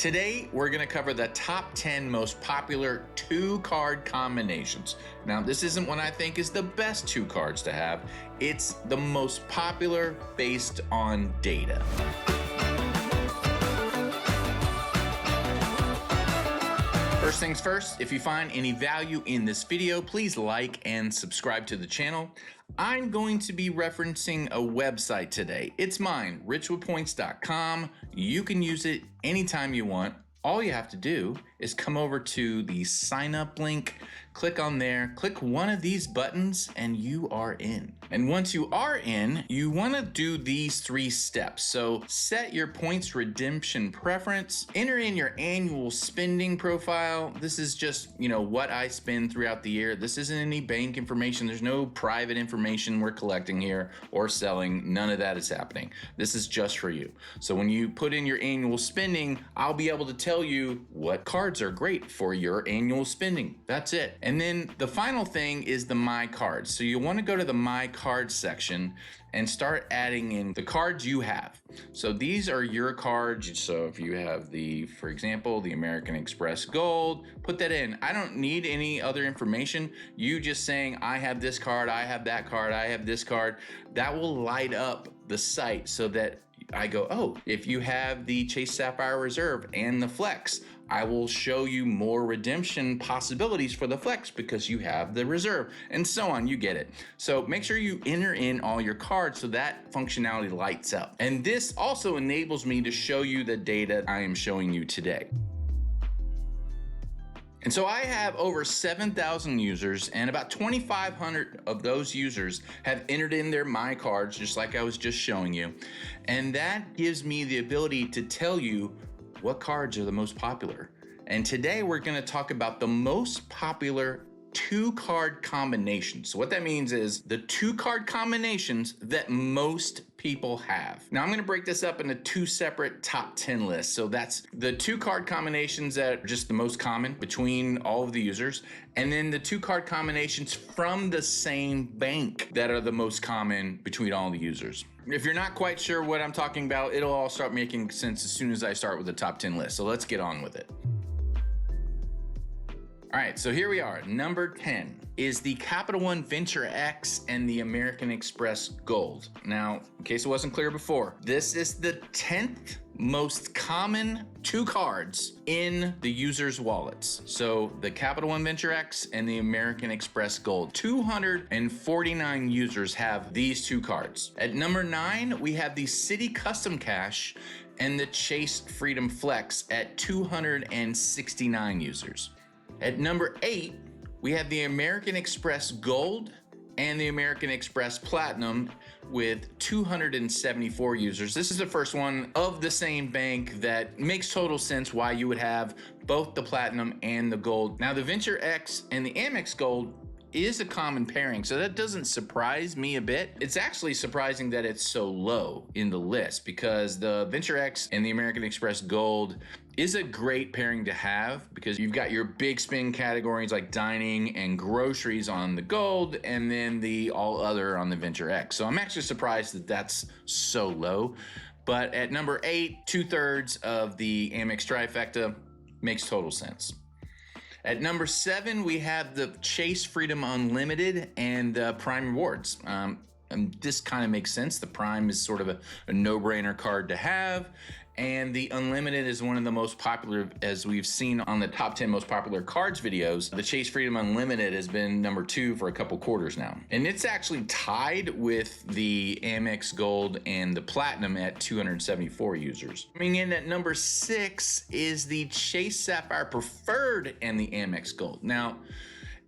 Today, we're gonna cover the top 10 most popular two-card combinations. Now, this isn't what I think is the best two cards to have. It's the most popular based on data. First things first, if you find any value in this video, please like and subscribe to the channel. I'm going to be referencing a website today. It's mine, richwithpoints.com. You can use it anytime you want. All you have to do is come over to the sign up link, click on there, click one of these buttons, and you are in. And once you are in, you want to do these 3 steps. So set your points redemption preference, enter in your annual spending profile. This is just, what I spend throughout the year. This isn't any bank information. There's no private information we're collecting here or selling. None of that is happening. This is just for you. So when you put in your annual spending, I'll be able to tell you what cards are great for your annual spending. That's it. And then the final thing is the My Cards. So you want to go to the My Cards section and start adding in the cards you have. So these are your cards. So if you have for example, the American Express Gold, put that in. I don't need any other information. You just saying, I have this card, I have that card, I have this card. That will light up the site so that I go, oh, if you have the Chase Sapphire Reserve and the Flex, I will show you more redemption possibilities for the Flex because you have the Reserve, and so on. You get it. So make sure you enter in all your cards so that functionality lights up. And this also enables me to show you the data I am showing you today. And so I have over 7,000 users, and about 2,500 of those users have entered in their My Cards, just like I was just showing you. And that gives me the ability to tell you what cards are the most popular. And today we're going to talk about the most popular two-card combinations. So what that means is the two-card combinations that most people have. Now I'm going to break this up into 2 separate top 10 lists. So that's the two-card combinations that are just the most common between all of the users, and then the two-card combinations from the same bank that are the most common between all the users. If you're not quite sure what I'm talking about, it'll all start making sense as soon as I start with the top 10 list. So let's get on with it. All right, so here we are. Number 10 is the Capital One Venture X and the American Express Gold. Now, in case it wasn't clear before, this is the 10th most common two cards in the user's wallets. So the Capital One Venture X and the American Express Gold. 249 users have these two cards. At number 9, we have the Citi Custom Cash and the Chase Freedom Flex at 269 users. At number 8, we have the American Express Gold and the American Express Platinum with 274 users. This is the first one of the same bank that makes total sense why you would have both the Platinum and the Gold. Now, the Venture X and the Amex Gold is a common pairing, so that doesn't surprise me a bit. It's actually surprising that it's so low in the list because the Venture X and the American Express Gold is a great pairing to have because you've got your big spend categories like dining and groceries on the Gold and then the all other on the Venture X. So I'm actually surprised that that's so low. But at number 8, 2/3 of the Amex trifecta makes total sense. At number 7, we have the Chase Freedom Unlimited and the Prime Rewards. And this kind of makes sense. The Prime is sort of a no-brainer card to have. And the Unlimited is one of the most popular, as we've seen on the top 10 most popular cards videos. The Chase Freedom Unlimited has been number 2 for a couple quarters now. And it's actually tied with the Amex Gold and the Platinum at 274 users. Coming in at number 6 is the Chase Sapphire Preferred and the Amex Gold. Now,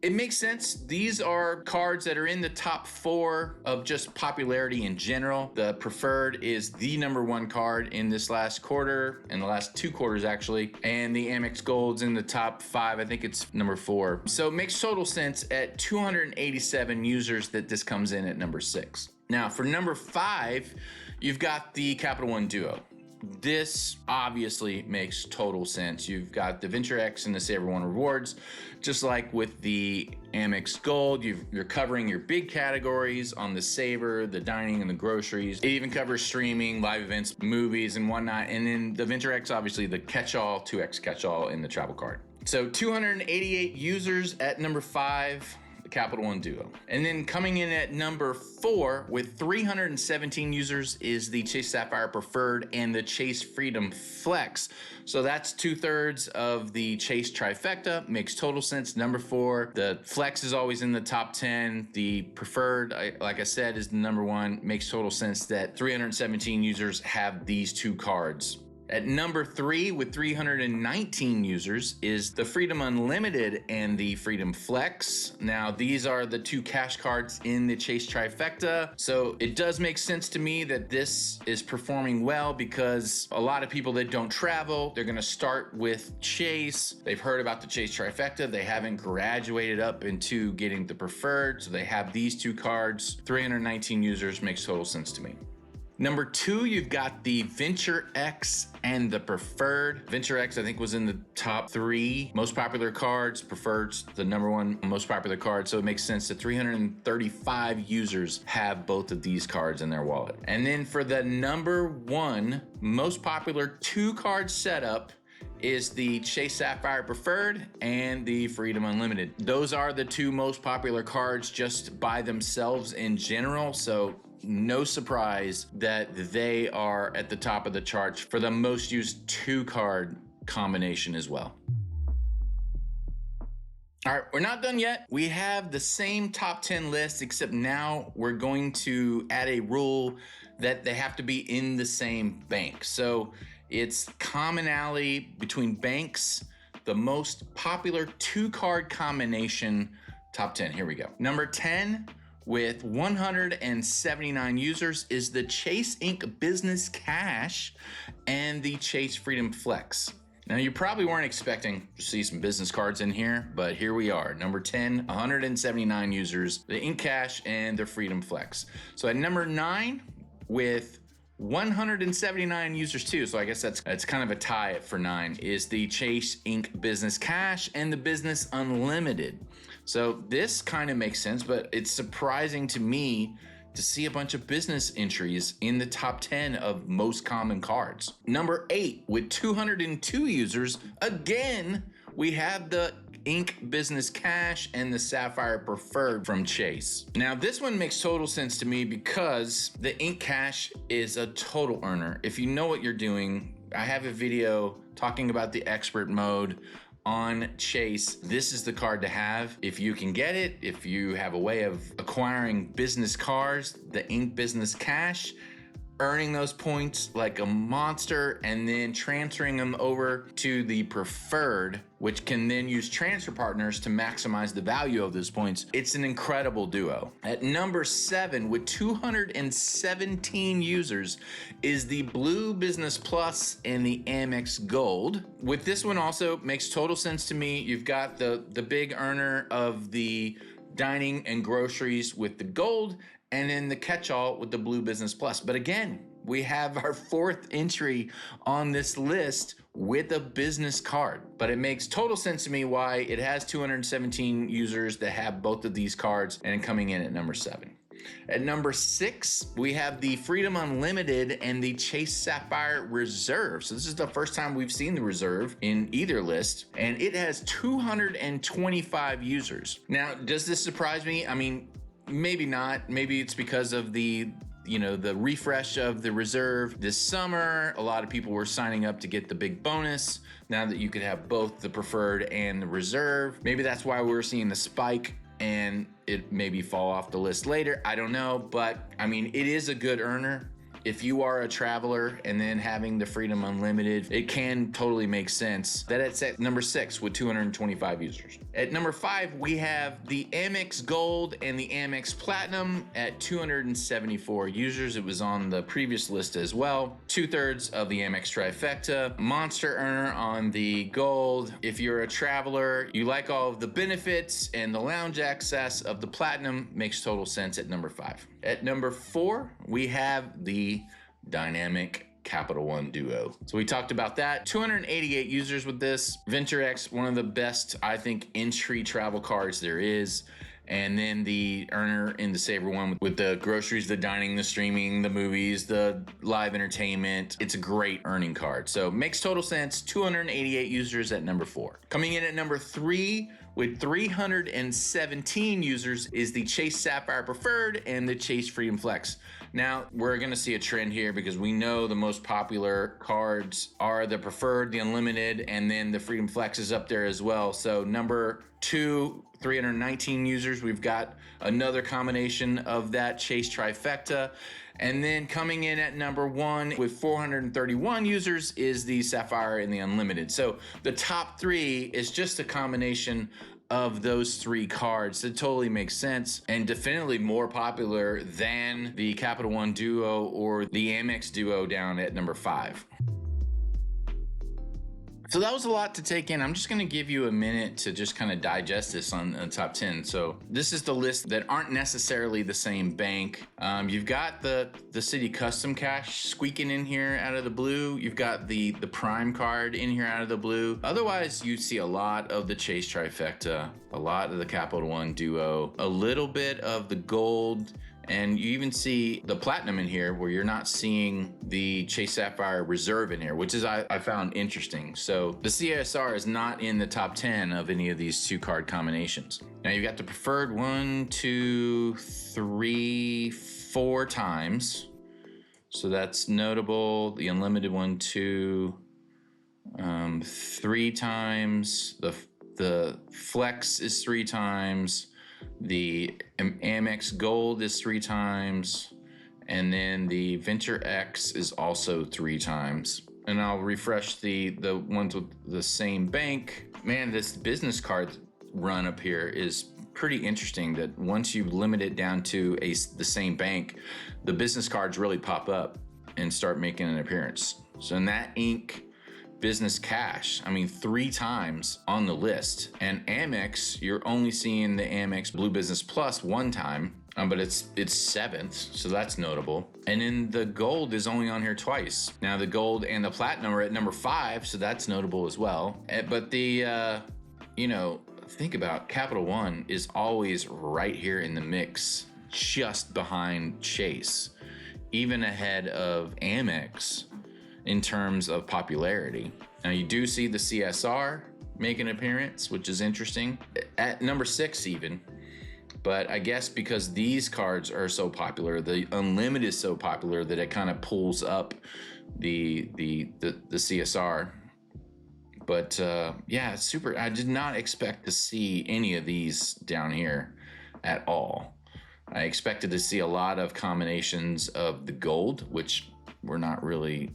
it makes sense. These are cards that are in the top 4 of just popularity in general. The Preferred is the number 1 card in this last quarter, in the last 2 quarters actually. And the Amex Gold's in the top 5. I think it's number 4. So it makes total sense at 287 users that this comes in at number 6. Now for number 5, you've got the Capital One Duo. this obviously makes total sense. You've got the Venture X and the Saver One rewards. Just like with the Amex Gold, you're covering your big categories on the Saver, the dining, and the groceries. It even covers streaming, live events, movies, and whatnot. And then the Venture X, obviously the catch-all, 2X catch-all in the travel card. So 288 users at number 5. Capital One Duo. And then coming in at number 4 with 317 users is the Chase Sapphire Preferred and the Chase Freedom Flex. So that's 2/3 of the Chase trifecta. Makes total sense. Number 4. The Flex is always in the top 10. The Preferred, like I said, is the number 1. Makes total sense that 317 users have these two cards. At number 3 with 319 users is the Freedom Unlimited and the Freedom Flex. Now, these are the two cash cards in the Chase trifecta. So it does make sense to me that this is performing well because a lot of people that don't travel, they're gonna start with Chase. They've heard about the Chase trifecta. They haven't graduated up into getting the Preferred. So they have these two cards. 319 users makes total sense to me. Number 2, you've got the Venture X and the Preferred. Venture X, I think, was in the top 3 most popular cards. Preferred's the number 1 most popular card, so it makes sense that 335 users have both of these cards in their wallet. And then for the number 1 most popular 2-card setup is the Chase Sapphire Preferred and the Freedom Unlimited. Those are the 2 most popular cards just by themselves in general, so no surprise that they are at the top of the charts for the most used 2-card combination as well. All right, we're not done yet. We have the same top 10 list, except now we're going to add a rule that they have to be in the same bank. So it's commonality between banks, the most popular 2-card combination, top 10. Here we go. Number 10, with 179 users, is the Chase Inc. Business Cash and the Chase Freedom Flex. Now, you probably weren't expecting to see some business cards in here, but here we are. Number 10, 179 users, the Inc. Cash and the Freedom Flex. So at number 9, with 179 users too, so I guess that's kind of a tie for 9, is the Chase Inc. Business Cash and the Business Unlimited. So this kind of makes sense, but it's surprising to me to see a bunch of business entries in the top 10 of most common cards. Number 8, with 202 users, again, we have the Inc. Business Cash and the Sapphire Preferred from Chase. Now, this one makes total sense to me because the Inc. Cash is a total earner. If you know what you're doing, I have a video talking about the expert mode on Chase. This is the card to have if you can get it. If you have a way of acquiring business cards, the Inc. Business Cash, earning those points like a monster and then transferring them over to the Preferred, which can then use transfer partners to maximize the value of those points. It's an incredible duo. At number 7, with 217 users, is the Blue Business Plus and the Amex Gold. With this one also makes total sense to me. You've got the big earner of the dining and groceries with the gold, and then the catch-all with the Blue Business Plus. But again, we have our 4th entry on this list with a business card. But it makes total sense to me why it has 217 users that have both of these cards and coming in at number 7. At number 6, we have the Freedom Unlimited and the Chase Sapphire Reserve. So this is the first time we've seen the Reserve in either list, and it has 225 users. Now, does this surprise me? I mean, maybe not. Maybe it's because of the refresh of the Reserve this summer. A lot of people were signing up to get the big bonus now that you could have both the Preferred and the Reserve. Maybe that's why we're seeing the spike and it maybe fall off the list later. I don't know, but I mean, it is a good earner. If you are a traveler and then having the Freedom Unlimited, it can totally make sense that it's at number 6 with 225 users. At number 5, we have the Amex Gold and the Amex Platinum at 274 users. It was on the previous list as well. 2/3 of the Amex trifecta. Monster earner on the Gold. If you're a traveler, you like all of the benefits and the lounge access of the Platinum, makes total sense at number 5. At number 4, we have the dynamic Capital One Duo. So we talked about that. 288 users with this. Venture X, one of the best, I think, entry travel cards there is. And then the earner in the Saver one with the groceries, the dining, the streaming, the movies, the live entertainment. It's a great earning card. So makes total sense. 288 users at number 4. Coming in at number 3 with 317 users is the Chase Sapphire Preferred and the Chase Freedom Flex. Now, we're gonna see a trend here because we know the most popular cards are the Preferred, the Unlimited, and then the Freedom Flex is up there as well. So number 2, 319 users. We've got another combination of that Chase Trifecta. And then coming in at number 1 with 431 users is the Sapphire and the Unlimited. So the top 3 is just a combination of those 3 cards. That totally makes sense and definitely more popular than the Capital One Duo or the Amex Duo down at number 5. So that was a lot to take in. I'm just gonna give you a minute to just kind of digest this on the top 10. So this is the list that aren't necessarily the same bank. You've got the City Custom Cash squeaking in here out of the blue. You've got the Prime card in here out of the blue. Otherwise, you see a lot of the Chase Trifecta, a lot of the Capital One Duo, a little bit of the Gold, and you even see the Platinum in here where you're not seeing the Chase Sapphire Reserve in here, which is I found interesting. So the CSR is not in the top 10 of any of these 2 card combinations. Now you've got the Preferred 1, 2, 3, 4 times. So that's notable. The Unlimited 1, 2, 3 times. The Flex is 3 times. The Amex Gold is 3 times, and then the Venture X is also 3 times. And I'll refresh the ones with the same bank. Man, this business card run up here is pretty interesting that once you limit it down to the same bank, the business cards really pop up and start making an appearance. So in that Inc. Business Cash, I mean, 3 times on the list. And Amex, you're only seeing the Amex Blue Business Plus 1 time, but it's 7th, so that's notable. And then the Gold is only on here twice. Now the Gold and the Platinum are at number 5, so that's notable as well. But the, think about Capital One is always right here in the mix, just behind Chase, even ahead of Amex in terms of popularity. Now you do see the CSR make an appearance, which is interesting, at number 6 even. But I guess because these cards are so popular, the Unlimited is so popular that it kind of pulls up the CSR. But yeah, it's super. I did not expect to see any of these down here at all. I expected to see a lot of combinations of the Gold, which we're not really.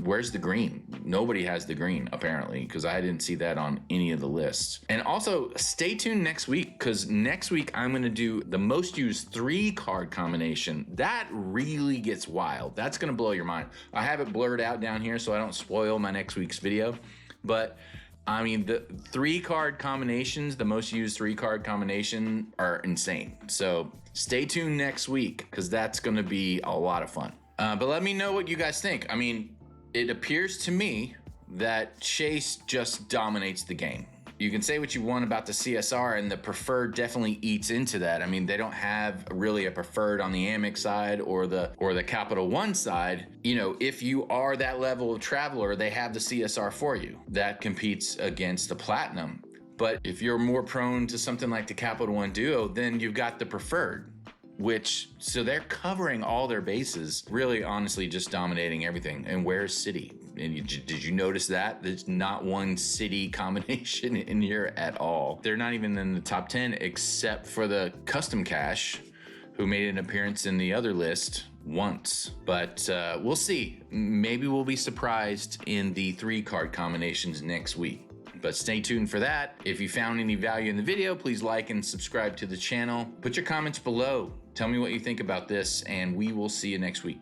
Where's the green? Nobody has the green, apparently, because I didn't see that on any of the lists. And also, stay tuned next week, because next week I'm going to do the most used 3 card combination. That really gets wild. That's going to blow your mind. I have it blurred out down here so I don't spoil my next week's video. But, I mean, the 3 card combinations, the most used 3 card combination are insane. So stay tuned next week, because that's going to be a lot of fun. But let me know what you guys think. I mean, it appears to me that Chase just dominates the game. You can say what you want about the CSR, and the Preferred definitely eats into that. I mean, they don't have really a Preferred on the Amex side or the Capital One side. If you are that level of traveler, they have the CSR for you. That competes against the Platinum. But if you're more prone to something like the Capital One Duo, then you've got the Preferred. So they're covering all their bases, really honestly just dominating everything. And where's City? And did you notice that? There's not one City combination in here at all. They're not even in the top 10 except for the Custom Cash, who made an appearance in the other list once. But we'll see. Maybe we'll be surprised in the 3 card combinations next week. But stay tuned for that. If you found any value in the video, please like and subscribe to the channel. Put your comments below. Tell me what you think about this, and we will see you next week.